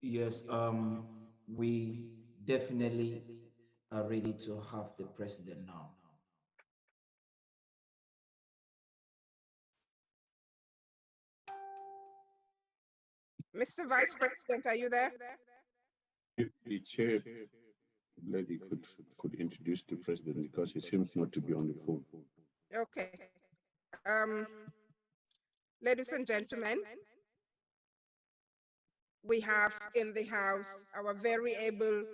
Yes, we definitely are ready to have the president now. Mr. Vice President, are you there? If the chair lady could introduce the president because he seems not to be on the phone. Okay. Ladies and gentlemen, we have in the House our very able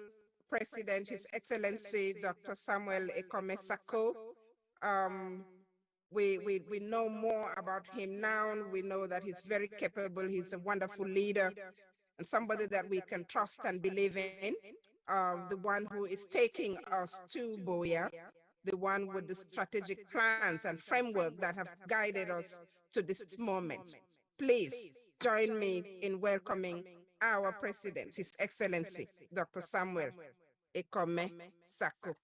President, His Excellency Dr. Samuel Ekome Sako. We know more about him now. We know that he's very capable. He's a wonderful leader and somebody that we can trust and believe in. The one who is taking us to Boya, the one with the strategic plans and framework that have guided us to this moment. Please join me in welcoming our President, His Excellency, Dr. Samuel Ekome Sako.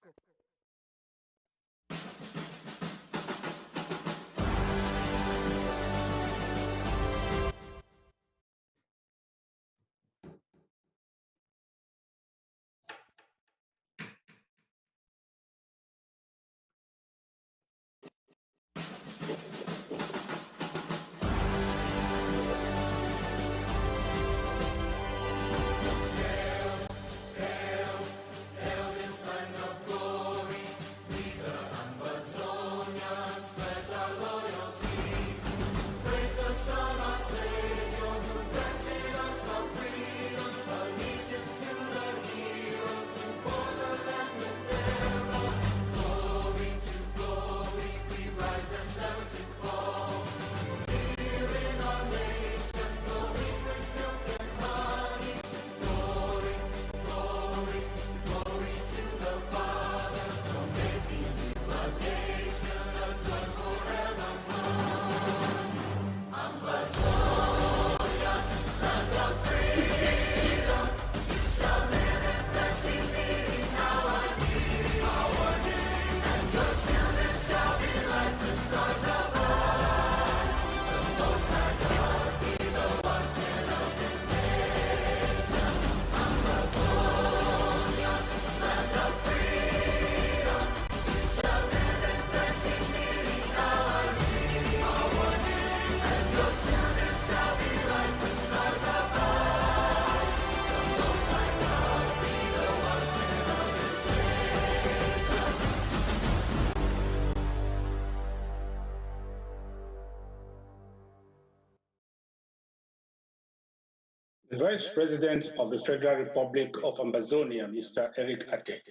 The Vice President of the Federal Republic of Ambazonia, Mr. Eric Ate.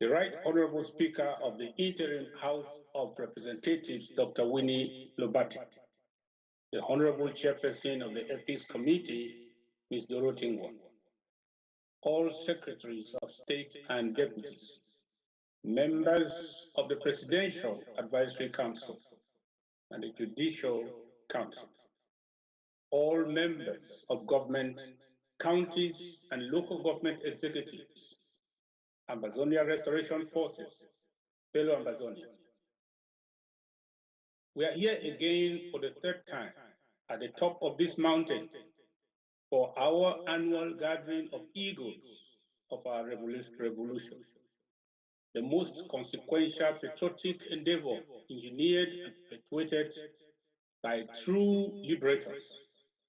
The Right Honorable Speaker of the Interim House of Representatives, Dr. Winnie Lobati. The Honorable Chairperson of the Ethics Committee, Ms. Dorothy Ngwa. All Secretaries of State and Deputies, members of the Presidential Advisory Council and the Judicial Council, all members of government, counties, and local government executives, Ambazonia Restoration Forces, fellow Ambazonians. We are here again for the third time at the top of this mountain for our annual gathering of eagles of our revolution, the most consequential patriotic endeavor engineered and perpetuated by true liberators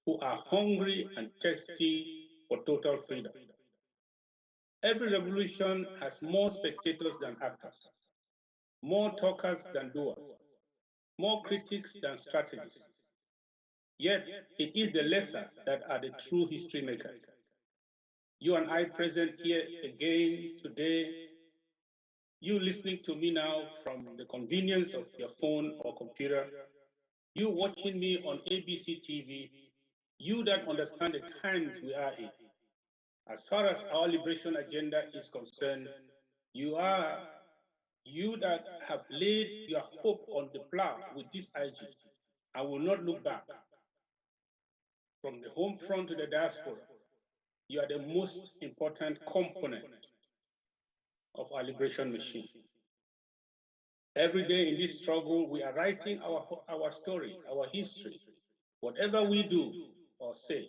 who are hungry and thirsty for total freedom. Every revolution has more spectators than actors, more talkers than doers, more critics than strategists. Yet, it is the lesser that are the true history makers. You and I present here again today, you listening to me now from the convenience of your phone or computer, you watching me on ABC TV, you that understand the times we are in. As far as our liberation agenda is concerned, you that have laid your hope on the plow with this IG and will not look back. From the home front to the diaspora, you are the most important component of our liberation machine. Every day in this struggle, we are writing our story, our history. Whatever we do or say,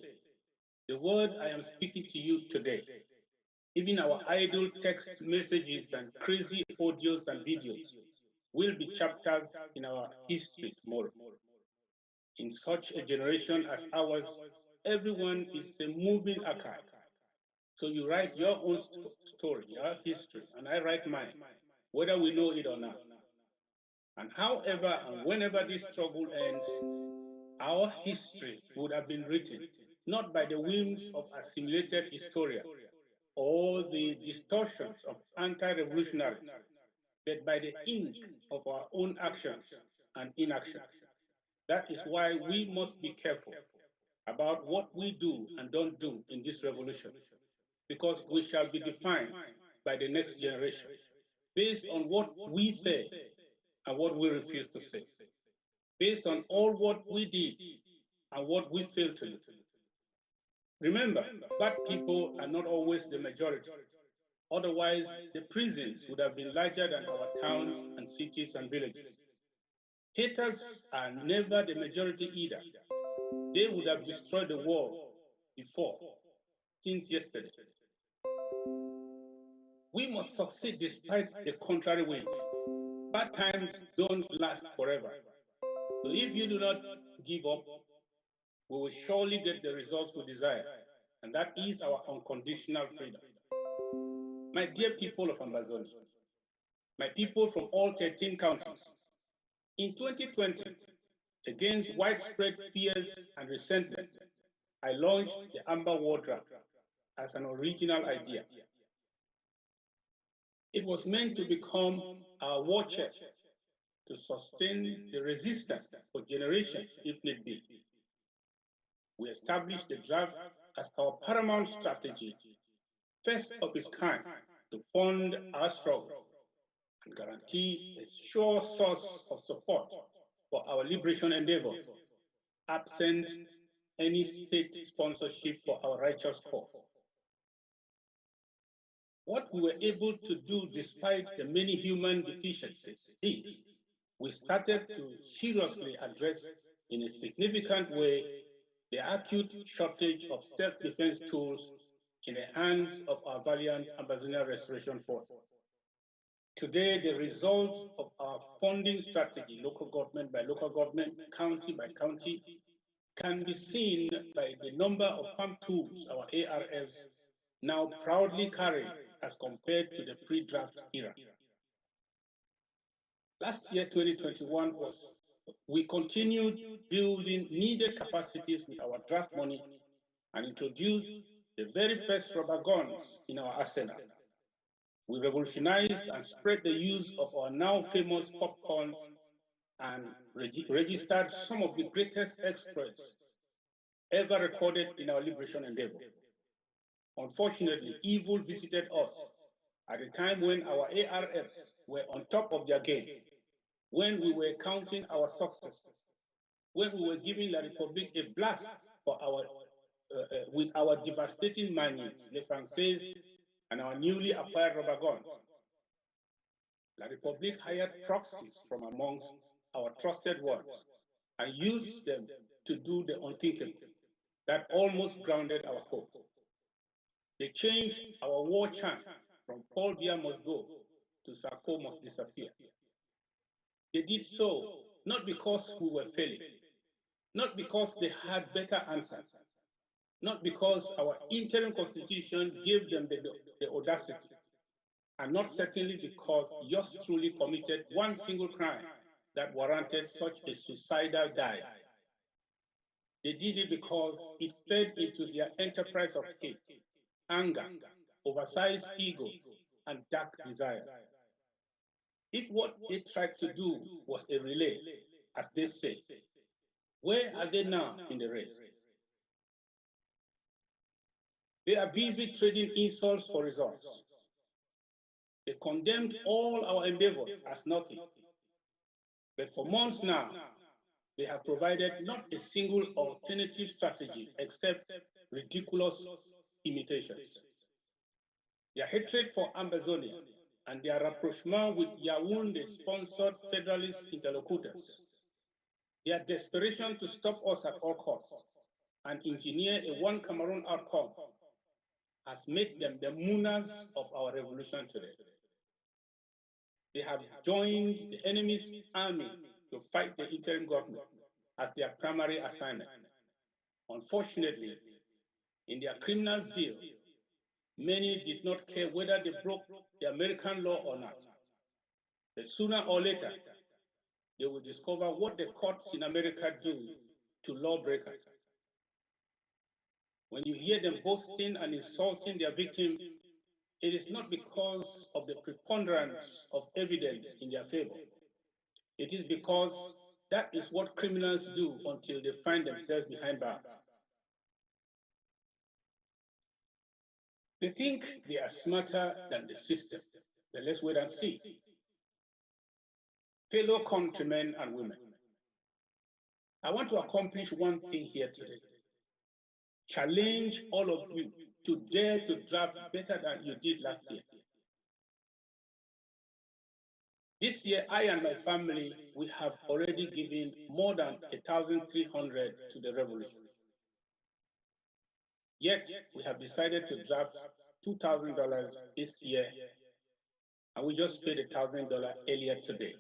the the word I am speaking to you today. Even our idle text messages and crazy audios and videos will be chapters in our history tomorrow. In such a generation as ours, everyone is a moving archive. So you write your own story, your history, and I write mine, whether we know it or not. And however and whenever this struggle ends, our history would have been written not by the whims of assimilated historians or the distortions of anti-revolutionaries, but by the ink of our own actions and inaction. That is why we must be careful about what we do and don't do in this revolution, because we shall be defined by the next generation based on what we say and what we refuse to say, based on all what we did and what we failed to do. Remember, bad people are not always the majority. Otherwise, the prisons would have been larger than our towns and cities and villages. Haters are never the majority either. They would have destroyed the world before, since yesterday. We must succeed despite the contrary wind. Bad times don't last forever. So if you do not give up, we will surely get the results we desire, and that is our unconditional freedom. My dear people of Ambazonia, my people from all 13 counties, in 2020, against widespread fears and resentment, I launched the Amber War Draft as an original idea. It was meant to become our war chest to sustain the resistance for generations if need be. We established the draft as our paramount strategy, first of its kind, to fund our struggle and guarantee a sure source of support for our liberation endeavors, absent any state sponsorship for our righteous cause. What we were able to do despite the many human deficiencies is we started to seriously address in a significant way the acute shortage of self-defense tools in the hands of our valiant Ambazonian Restoration Force. Today, the result of our funding strategy, local government by local government, county by county, can be seen by the number of farm tools our ARFs now proudly carry as compared to the pre-draft era. Last year, 2021, we continued building needed capacities with our draft money and introduced the very first rubber guns in our arsenal. We revolutionized and spread the use of our now famous popcorns and registered some of the greatest exploits ever recorded in our liberation endeavor. Unfortunately, evil visited us at a time when our ARFs were on top of their game, when we were counting our successes, when we were giving La République a blast for with our devastating manies, Les Français, and our newly acquired rubber guns. La République hired proxies from amongst our trusted ones and used them to do the unthinkable that almost grounded our hope. They changed our war chant from Paul Biya must go to Sako must disappear. They did so not because we were failing, not because they had better answers, not because our interim constitution gave them the audacity, and not certainly because yours truly committed one single crime that warranted such a suicidal dive. They did it because it fed into their enterprise of hate, anger, oversized ego, and dark desires. If what they tried to do was a relay, as they say, where are they now in the race? They are busy trading insults for results. They condemned all our endeavors as nothing. But for months now, they have provided not a single alternative strategy except ridiculous imitations. Their hatred for Ambazonia and their rapprochement with Yaoundé-sponsored federalist interlocutors, their desperation to stop us at all costs, and engineer a one Cameroon outcome has made them the mooners of our revolution today. They have joined the enemy's army to fight the interim government as their primary assignment. Unfortunately, in their criminal zeal, many did not care whether they broke the American law or not. But sooner or later, they will discover what the courts in America do to lawbreakers. When you hear them boasting and insulting their victim, it is not because of the preponderance of evidence in their favor. It is because that is what criminals do until they find themselves behind bars. They think they are smarter than the system, but let's wait and see. Fellow countrymen and women, I want to accomplish one thing here today. Challenge all of you to dare to draft better than you did last year. This year, I and my family, we have already given more than 1,300 to the revolution. Yet, we have decided to draft $2,000 this year, and we just paid $1,000 earlier today.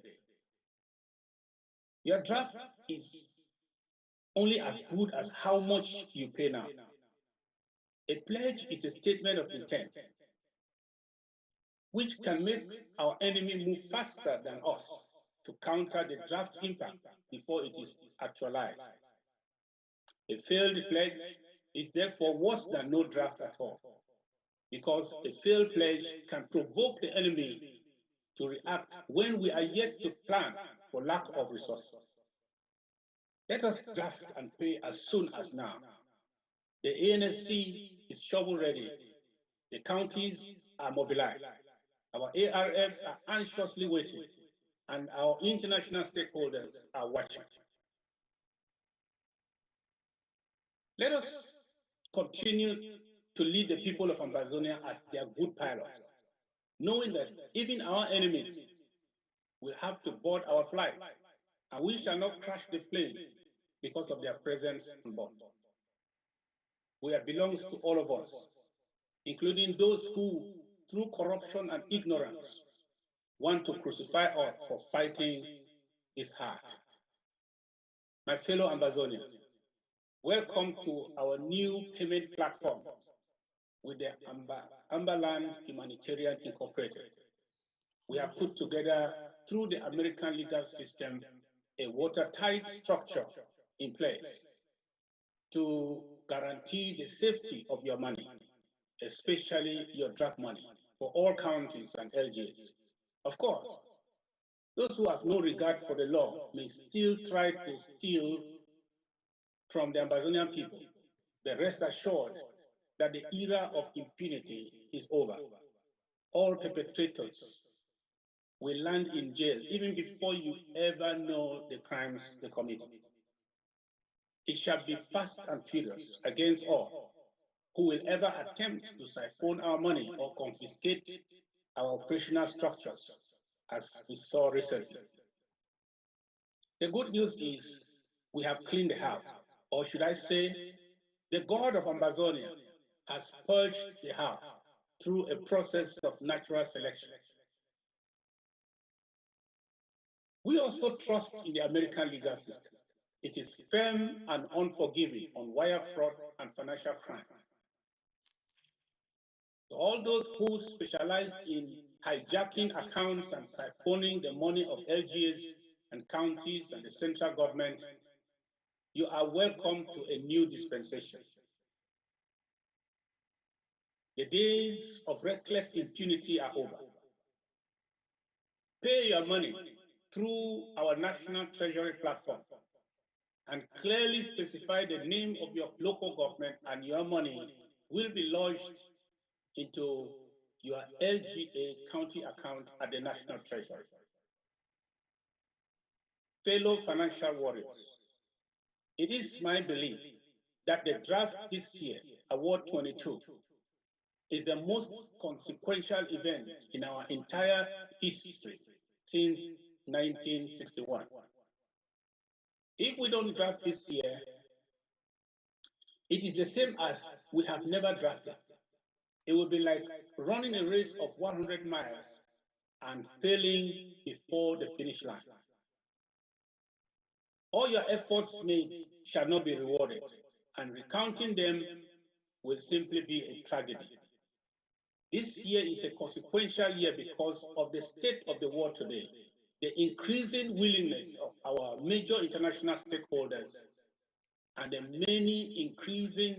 Your draft is only as good as how much you pay now. A pledge is a statement of intent, which can make our enemy move faster than us to counter the draft impact before it is actualized. A failed pledge is therefore worse than no draft at all, because a failed pledge can provoke the enemy to react when we are yet to plan for lack of resources. Let us draft and pay as soon as now. The ANSC is shovel ready. The counties are mobilized. Our ARFs are anxiously waiting, and our international stakeholders are watching. Let us continue to lead the people of Ambazonia as their good pilots, knowing that even our enemies will have to board our flights, and we shall not crash the plane because of their presence on board. It belongs to all of us, including those who, through corruption and ignorance, want to crucify us for fighting this hard. My fellow Ambazonians, welcome to our new payment platform with the Amberland Humanitarian Incorporated. We have put together, through the American legal system, a watertight structure in place to guarantee the safety of your money, especially your draft money, for all counties and LGAs. Of course, those who have no regard for the law may still try to steal from the Ambazonian people, but rest assured that the era of impunity is over. All perpetrators will land in jail even before you ever know the crimes they committed. It shall be fast and furious against all who will ever attempt to siphon our money or confiscate our operational structures, as we saw recently. The good news is we have cleaned the house, or should I say, the God of Ambazonia has purged the house through a process of natural selection. We also trust in the American legal system. It is firm and unforgiving on wire fraud and financial crime. All those who specialize in hijacking accounts and siphoning the money of LGAs and counties and the central government, you are welcome to a new dispensation. The days of reckless impunity are over. Pay your money through our National Treasury platform and clearly specify the name of your local government, and your money will be lodged into your LGA county account at the National Treasury. Fellow financial warriors, it is my belief that the draft this year, Award 22, is the most consequential event in our entire history since 1961. If we don't draft this year, It is the same as we have never drafted. It would be like running a race of 100 miles and failing before the finish line. All your efforts made shall not be rewarded, and recounting them will simply be a tragedy. This year is a consequential year because of the state of the world today, the increasing willingness of our major international stakeholders, and the many increasing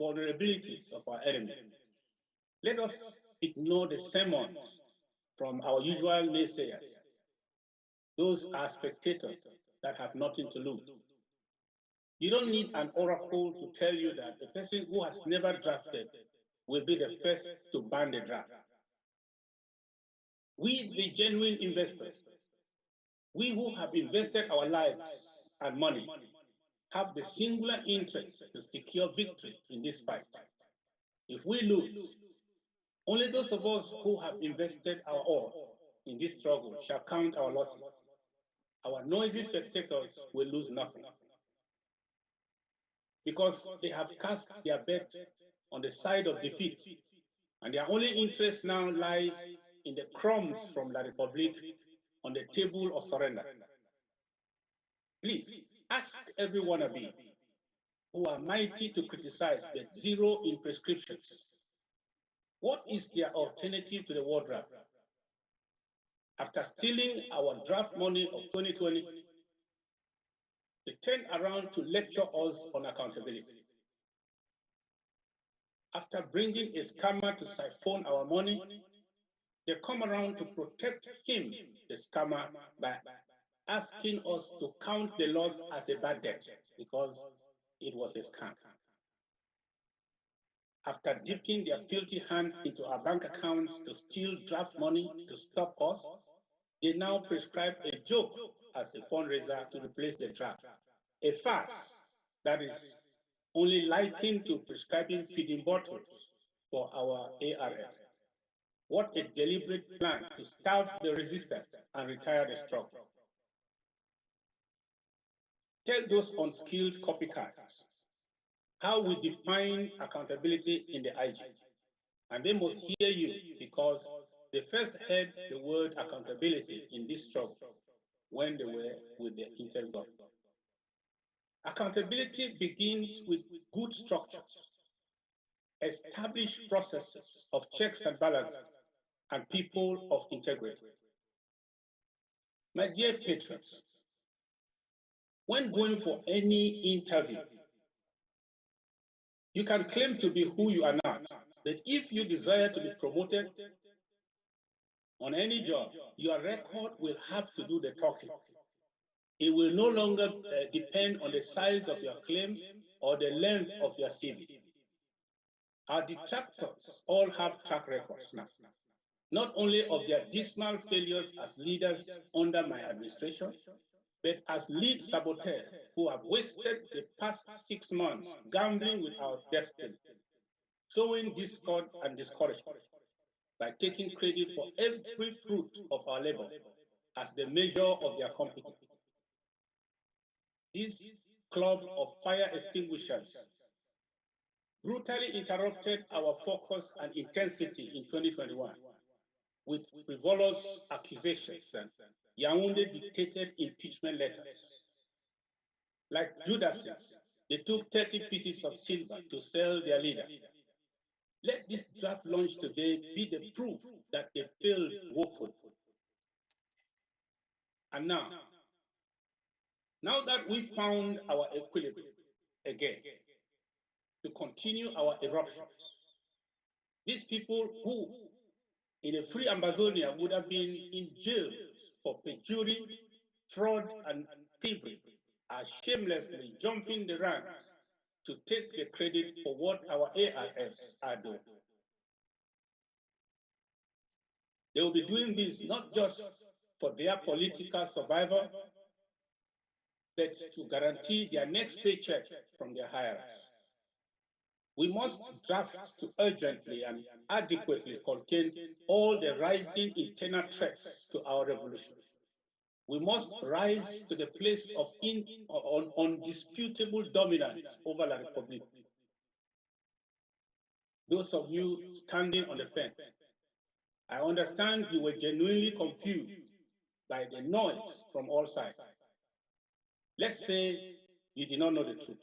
vulnerabilities of our enemy. Let us ignore the sermons from our usual naysayers. Those are spectators that have nothing to lose. You don't need an oracle to tell you that the person who has never drafted will be the first to ban the draft. We, the genuine investors, we who have invested our lives and money, have the singular interest to secure victory in this fight. If we lose, only those of us who have invested our all in this struggle shall count our losses. Our noisy spectators will lose nothing because they have cast their bet on the side of defeat, and their only interest now lies in the crumbs from La Republique on the table of surrender. Please ask every wannabe who are mighty to criticize the zero in prescriptions. What is their alternative to the war draft? After stealing our draft money of 2020, they turn around to lecture us on accountability. After bringing a scammer to siphon our money, they come around to protect him, the scammer, by asking us to count the loss as a bad debt because it was a scam. After dipping their filthy hands into our bank accounts to steal draft money to stop us, they now prescribe a joke as a fundraiser to replace the draft, a farce that is only likened to prescribing feeding bottles for our ARF. What a deliberate plan to starve the resistance and retire the struggle. Tell those unskilled copycats how we define accountability in the IG, and they must hear you because they first heard the word accountability in this struggle when they were with the interim government. Accountability begins with good structures, established processes of checks and balances, and people of integrity. My dear patrons, when going for any interview, you can claim to be who you are not, but if you desire to be promoted on any job, your record will have to do the talking. It will no longer depend on the size of your claims or the length of your CV. Our detractors all have track records now, not only of their dismal failures as leaders under my administration, but as lead saboteurs who have wasted the past 6 months gambling with our destiny, sowing discord and discouragement by taking credit for every fruit of our labor as the measure of their competence. This club of fire extinguishers brutally interrupted our focus and intensity in 2021 with frivolous accusations and Yaoundé dictated impeachment letters. Like Judases, they took 30 pieces of silver to sell their leader. Let this draft launch today be the proof that they failed woefully. And now that we found our equilibrium again to continue our eruptions, these people who in a free Amazonia would have been in jail for perjury, fraud, and thievery are shamelessly jumping the ranks to take the credit for what our ARFs are doing. They will be doing this not just for their political survival, but to guarantee their next paycheck from their hirers. We must draft to urgently and adequately contain all the rising internal threats to our revolution. We must rise to the place of undisputable dominance over La Republique. Those of you standing on the fence, I understand you were genuinely confused by the noise from all sides. Let's say you did not know the truth.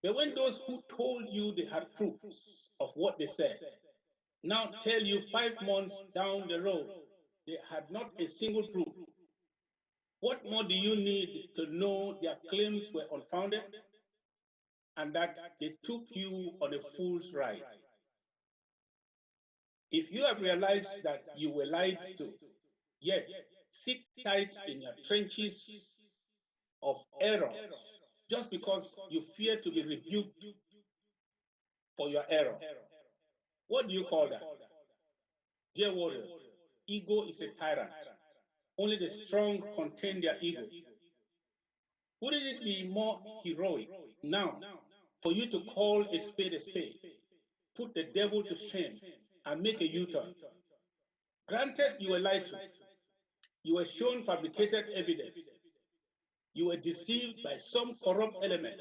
But when those who told you they had proofs of what they said now tell you 5 months down the road they had not a single proof, what more do you need to know their claims were unfounded and that they took you on a fool's ride? If you have realized that you were lied to, yet sit tight in your trenches of error just because you fear to be rebuked for your error, what do you call that? Dear warriors, ego is a tyrant. Only the strong contain their ego. Wouldn't it be more heroic now for you to call a spade, put the devil to shame, and make a U-turn? Granted, you were lied to. You were shown fabricated evidence. You were deceived by some corrupt element.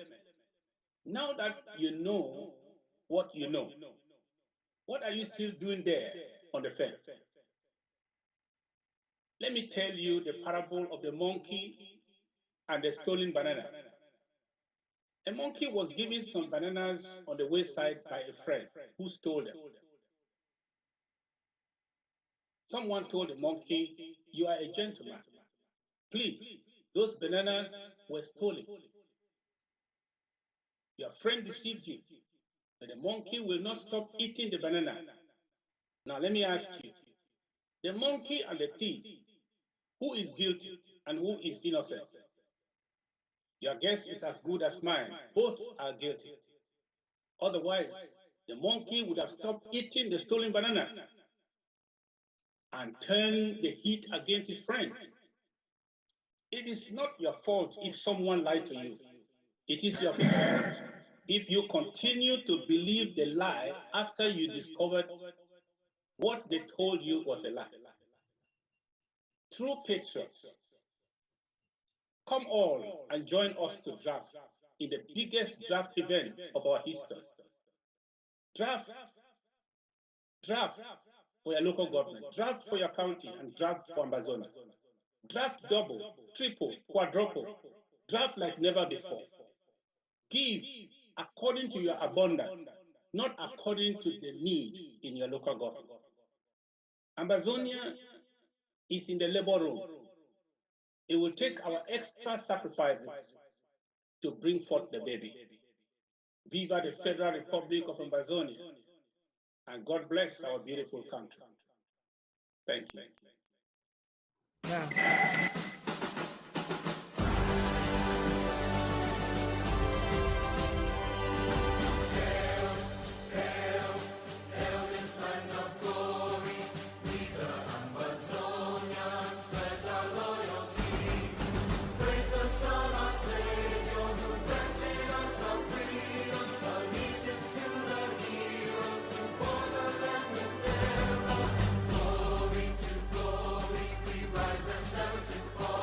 Now that you know what you know, what are you still doing there on the fence? Let me tell you the parable of the monkey and the stolen banana. A monkey was given some bananas on the wayside by a friend who stole them. Someone told the monkey, "You are a gentleman. Please, those bananas were stolen. Your friend deceived you, but the monkey will not stop eating the banana." Now let me ask you, the monkey and the thief, who is guilty and who is innocent? Your guess is as good as mine. Both are guilty. Otherwise, the monkey would have stopped eating the stolen bananas and turned the heat against his friend. It is not your fault if someone lied to you. It is your fault if you continue to believe the lie after you discovered what they told you was a lie. True patriots, come all and join us to draft in the biggest draft event of our history. Draft for your local government, draft for your county, and draft for Ambazonia. Draft double, triple, quadruple, draft like never before. Give according to your abundance, not according to the need in your local government. Ambazonia is in the labor room. It will take our extra sacrifices to bring forth the baby. Viva the Federal Republic of Ambazonia, and God bless our beautiful country. Thank you. Yeah. Rise and never to fall.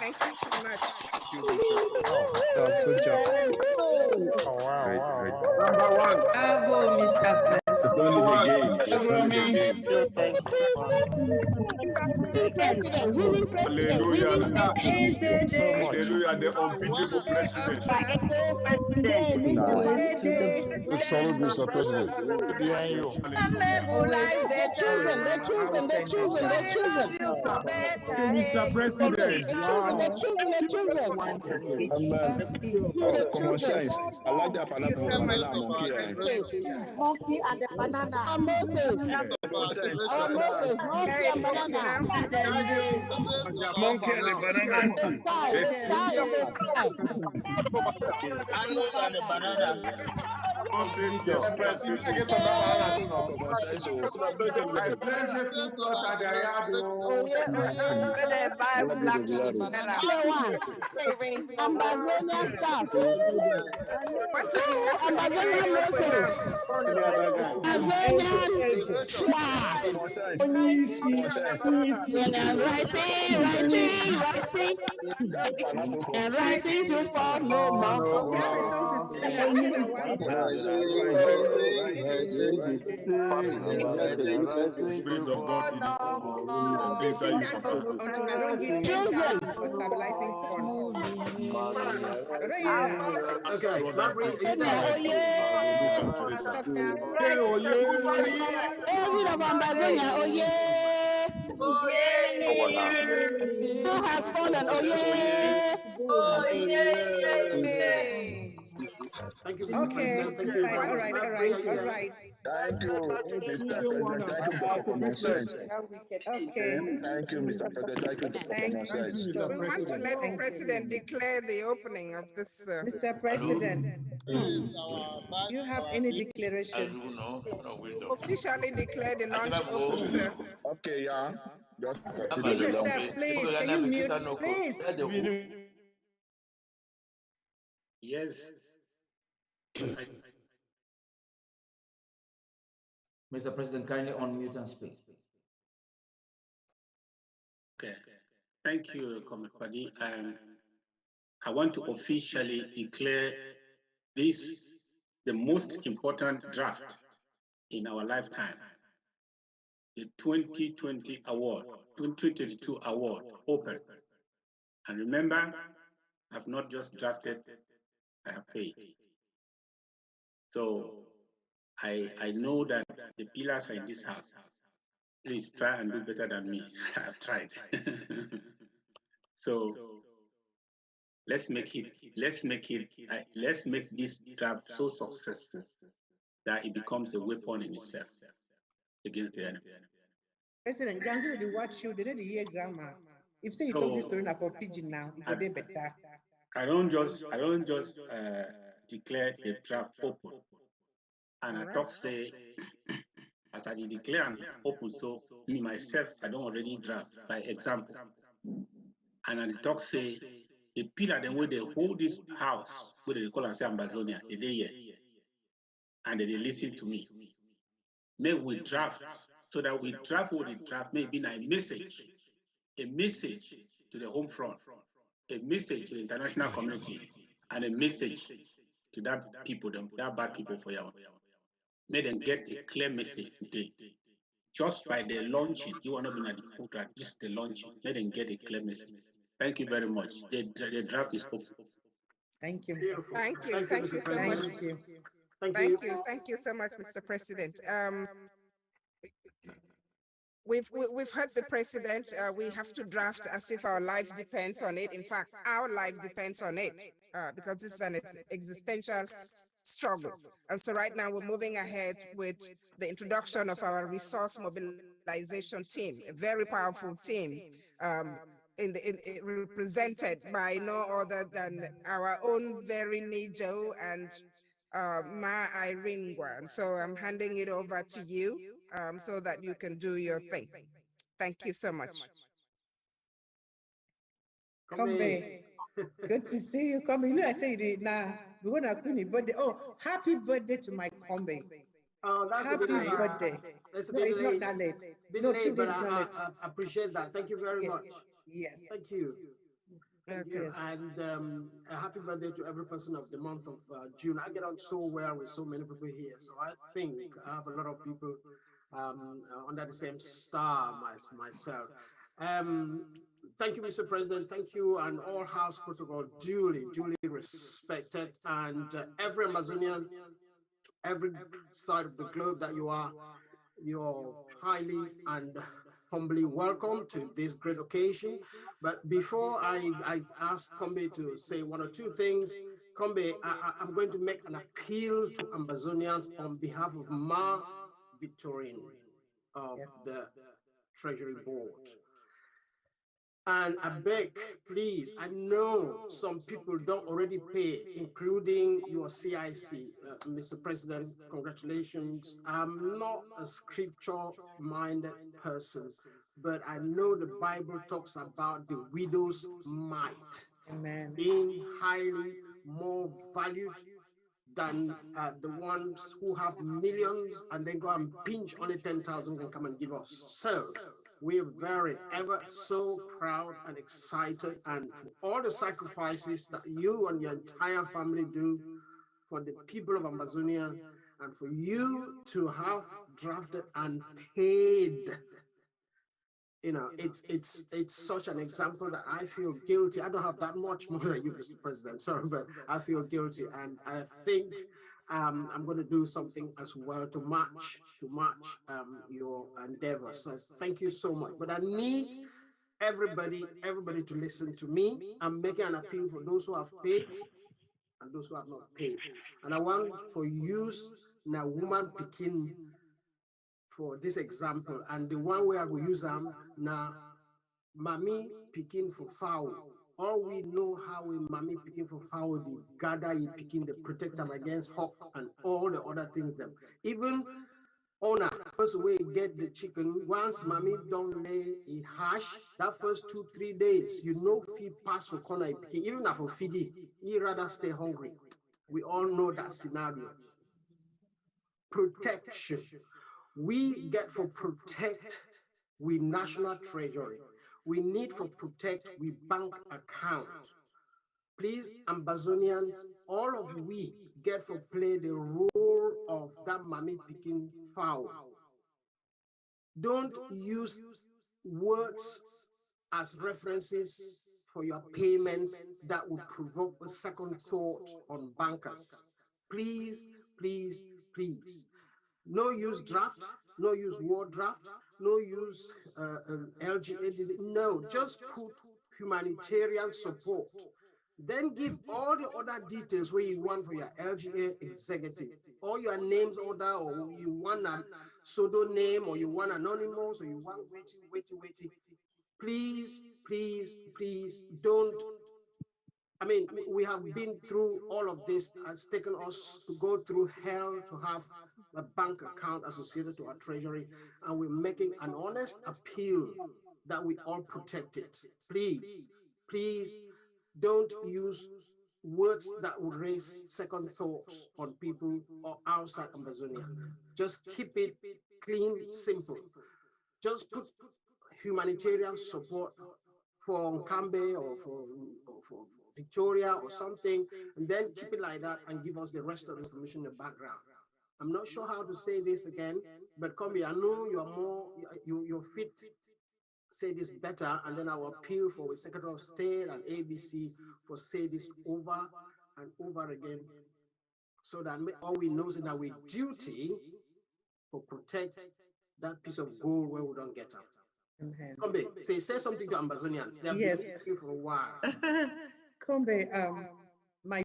Thank you so much. Good job. Oh, wow, Great, wow, great. wow. Number one. Bravo, Mr. It's President. only the game. It's Number only the one. game. Thank you. Hallelujah. Thank you so much. Hallelujah. The unbeatable president. Always to the Good salute, Mr. President. Behind you. always The children, the children, the children, the children. Mr. President. Wow. The children, the children. Common sense. I like that Thank you so pineapple much, banana Mr. monkey. President. Monkey and the banana. Our Moses. Common sense. Our Moses. Monkey Okay, and banana. Monkey and the banana And the issue. sky. The sky is the sky. Apples and a banana. Moses, yes, president. Common sense. Oh, Clear one. Ambazonian stuff. Want to declare Ambazonian it open nurses. now. Ambazonian swag. common sense. Common sense. Writing. And writing to fall no more. The Spirit of God inside you, Papa. Children. David of Ambazonia, oh yeah. Who has fallen, oh yeah. Thank you, Mr. President. Thank you very much. All right. Thank you, Mr. President. Thank you for common sense. Okay. Thank you, Mr. President. Thank you for common sense. We want to let the president declare the opening of this. Mr. President, you have any declaration? Officially declare the launch open, sir. Okay, yeah. Just Mute yourself, please. Can you mute, please? Yes. Mr. President, kindly unmute and speak. Okay. Thank you, Comrade Padi. I want to officially declare this the most important draft in our lifetime. The 2020 award, 2022 award open. And remember, I've not just drafted, I have paid. So I know that the pillars are in this house. Please try and do better than me. I've tried. So let's make this draft so successful that it becomes a weapon in itself against the enemy. President, Gansu, they watch you, they know the year grandma. If say you told this story now for pigeon now, it would be better. I don't just declare the draft open. And I talk say, as I declare and open, so me myself, I don't already draft by example. And I talk say, the pillar then where they hold this house, where they call us Ambazonia, they here, and they listen to me. May we draft, so that we draft what we draft, maybe a message to the home front, a message to the international community, and a message to that people, that bad people for you. May them get a clear message today. Just by the launching, you are not being at the foot, just the launching, let them get a clear message. Thank you very much. The draft is open. Thank you. Beautiful. Thank you so much. Thank you so much, Mr. President. We've heard the president. We have to draft as if our life depends on it. In fact, our life depends on it because this is an existential struggle. And so right now we're moving ahead with the introduction of our resource mobilization team, a very powerful team, represented by no other than our own very Nijo and Ma Iringwa. And so I'm handing it over to you so that you can do your thing. Thank you so much. Kombe, good to see you, Kombe. You know I say you did now. We're gonna queen your birthday. Oh, happy birthday to my Kombe. Oh, that's happy a bit birthday. That's a No, bit it's late. not that late. Bit No, late, 2 but days is not late. I appreciate that. Thank you very much. Yes. Thank you. Thank Okay. you. And a happy birthday to every person of the month of June. I get on so well with so many people here. So I think I have a lot of people under the same star myself. Um, Thank you, Mr. President. Thank you, and all House protocol duly respected. And every Amazonian, every side of the globe that you're highly and humbly welcome to this great occasion. But before I ask Kombe to say one or two things, Kombe, I'm going to make an appeal to Ambazonians on behalf of Ma Victorine of the Treasury Board. And I beg, please, I know some people don't already pay, including your CIC. Mr. President, congratulations. I'm not a scripture-minded person, but I know the Bible talks about the widow's mite being highly more valued than the ones who have millions and then go and pinch only 10,000 and come and give us. So we're very ever so proud and excited, and for all the sacrifices that you and your entire family do for the people of Amazonia, and for you to have drafted and paid. You know, it's such an example that I feel guilty. I don't have that much more than you, Mr. President, sorry, but I feel guilty, and I think I'm going to do something as well to match your endeavor. So thank you so much. But I need everybody to listen to me. I'm making an appeal for those who have paid and those who have not paid. And I want for use now woman picking for this example, and the one way I will use them now, mommy picking for fowl. All we know how we mommy picking for fowl, the gather you picking, the protect them against hawk and all the other things them. Even owner, first way get the chicken, once mommy don't lay a hash, that first 2-3 days, you know feed pass for corner picking, even if for feeding, you rather stay hungry. We all know that scenario. Protection. We get for protect with National Treasury. We need for protect with bank account. Please, Ambazonians, all of we get for play the role of that mommy picking fowl. Don't use words as references for your payments that would provoke a second thought on bankers. Please, please, please. No use draft, no use war draft, no use LGA. No, just put humanitarian support. Then give all the other details where you want for your LGA executive, all your names order, or you want a pseudo name, or you want anonymous, or you want waiting. Please, please, please don't. I mean, we have been through all of this. It's taken us to go through hell to have a bank account associated to our treasury, and we're making an honest appeal that we all protect it. Please, please don't use words that would raise second thoughts on people or outside Amazonia. Just keep it clean, simple. Just put humanitarian support for Nkambe or for Victoria or something, and then keep it like that and give us the rest of the information in the background. I'm not sure how to say this again, but Kombi, I know you are more, you're fit, say this better, and then I will appeal for the Secretary of State and ABC for say this over and over again, so that all we know is that we duty for protect that piece of gold where we don't get up. Kombe, say something to Ambazonians. They have been here for a while. Kombe,